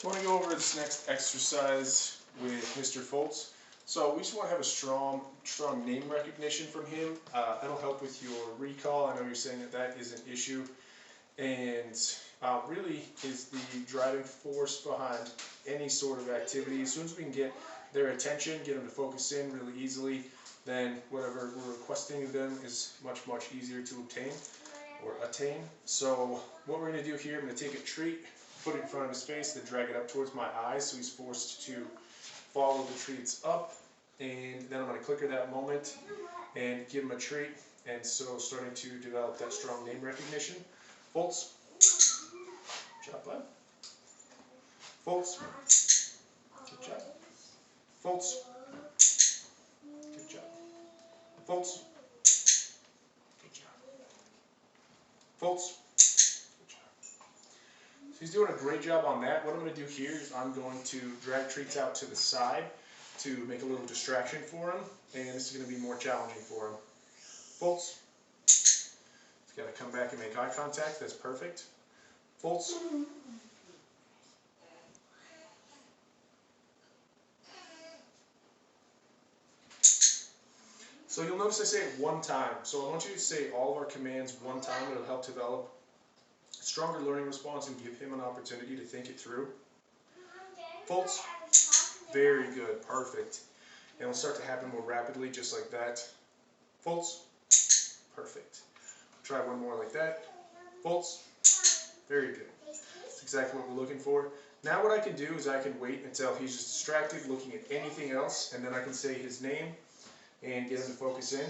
So I want to go over this next exercise with Mr. Foltz. So we just want to have a strong name recognition from him. That'll help with your recall. I know you're saying that that is an issue, and really is the driving force behind any sort of activity. As soon as we can get their attention, get them to focus in really easily, then whatever we're requesting of them is much easier to obtain or attain. So what we're going to do here, I'm going to take a treat, put it in front of his face, then drag it up towards my eyes so he's forced to follow the treats up, and then I'm going to clicker that moment and give him a treat, and so starting to develop that strong name recognition. Foltz. Good job, bud. Foltz. Good job. Foltz. Good job. Foltz. Good job. Foltz. Good job. So he's doing a great job on that. What I'm going to do here is I'm going to drag treats out to the side to make a little distraction for him, and this is going to be more challenging for him. Foltz. He's got to come back and make eye contact. That's perfect. Foltz. So you'll notice I say it one time. So I want you to say all of our commands one time. It'll help develop a stronger learning response and give him an opportunity to think it through. Foltz. Very good. Perfect. And it'll start to happen more rapidly, just like that. Foltz. Perfect. Try one more like that. Foltz. Very good. That's exactly what we're looking for. Now what I can do is I can wait until he's just distracted looking at anything else, and then I can say his name and get him to focus in.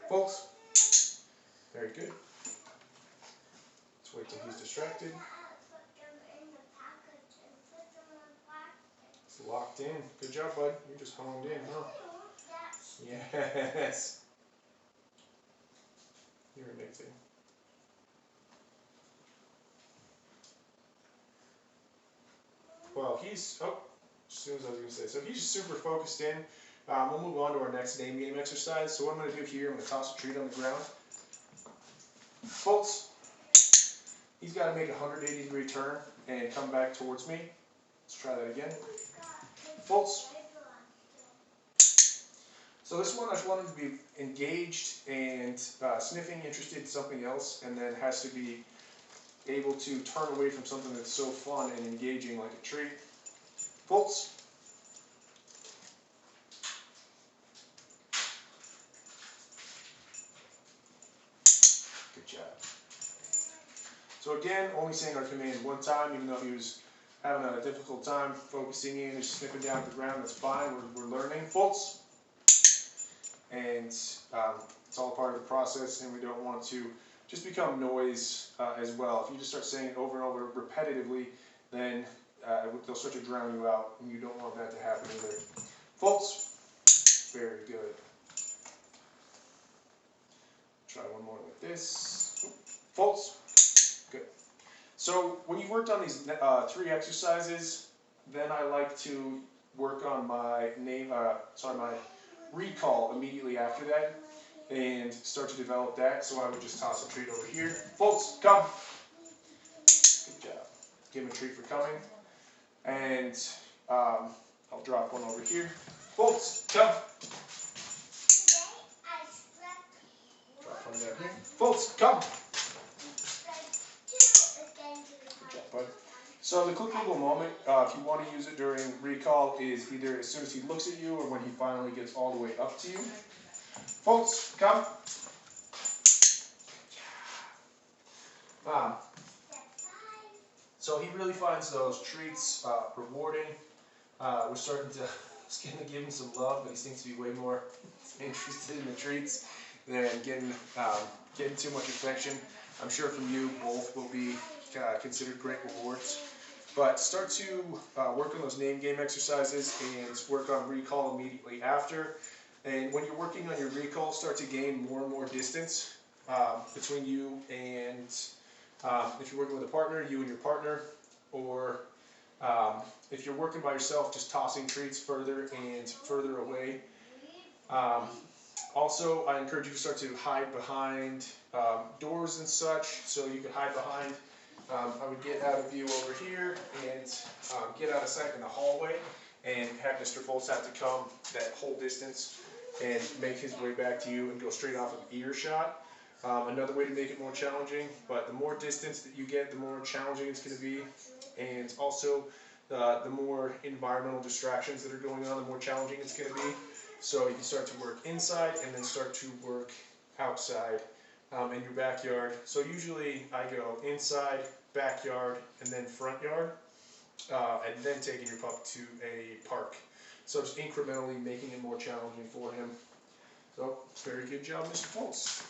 Foltz. Very good. Let's wait till he's distracted. It's locked in. Good job, bud. You're just honed in, huh? Yes. You're amazing. Well, he's, as soon as I was going to say, so he's just super focused in. We'll move on to our next name game exercise. So what I'm going to do here, I'm going to toss a treat on the ground. Foltz. He's got to make a 180-degree turn and come back towards me. Let's try that again. Foltz. So this one I just want him to be engaged and sniffing, interested in something else, and then has to be able to turn away from something that's so fun and engaging like a treat. Foltz. Good job. So again, only saying our command one time, even though he was having a difficult time focusing in and sniffing down at the ground, that's fine. We're learning. Foltz. And it's all part of the process, and we don't want to just become noise as well. If you just start saying it over and over repetitively, then they'll start to drown you out, and you don't want that to happen either. Foltz. Very good. Try one more like this. Foltz. Good. So when you've worked on these 3 exercises, then I like to work on my my recall immediately after that and start to develop that. So I would just toss a treat over here. Foltz, come. Good job. Give him a treat for coming. And I'll drop one over here. Foltz, come. Drop one down here. Foltz, come. Good job, bud. So the clickable moment, if you want to use it during recall, is either as soon as he looks at you or when he finally gets all the way up to you. Foltz, come. So he really finds those treats rewarding. We're starting to give him some love, but he seems to be way more interested in the treats than getting too much affection. I'm sure from you, both will be considered great rewards. But start to work on those name game exercises and work on recall immediately after. And when you're working on your recall, start to gain more and more distance between you and, if you're working with a partner, you and your partner, or if you're working by yourself, just tossing treats further and further away. Also, I encourage you to start to hide behind doors and such, so you can hide behind I would get out of view over here and get out of sight in the hallway and have Mr. Foltz have to come that whole distance and make his way back to you and go straight off of earshot. Another way to make it more challenging, but the more distance that you get, the more challenging it's going to be, and also the more environmental distractions that are going on, the more challenging it's going to be. So you can start to work inside and then start to work outside in your backyard. So usually I go inside, backyard, and then front yard, and then taking your pup to a park. So just incrementally making it more challenging for him. So very good job, Mr. Foltz.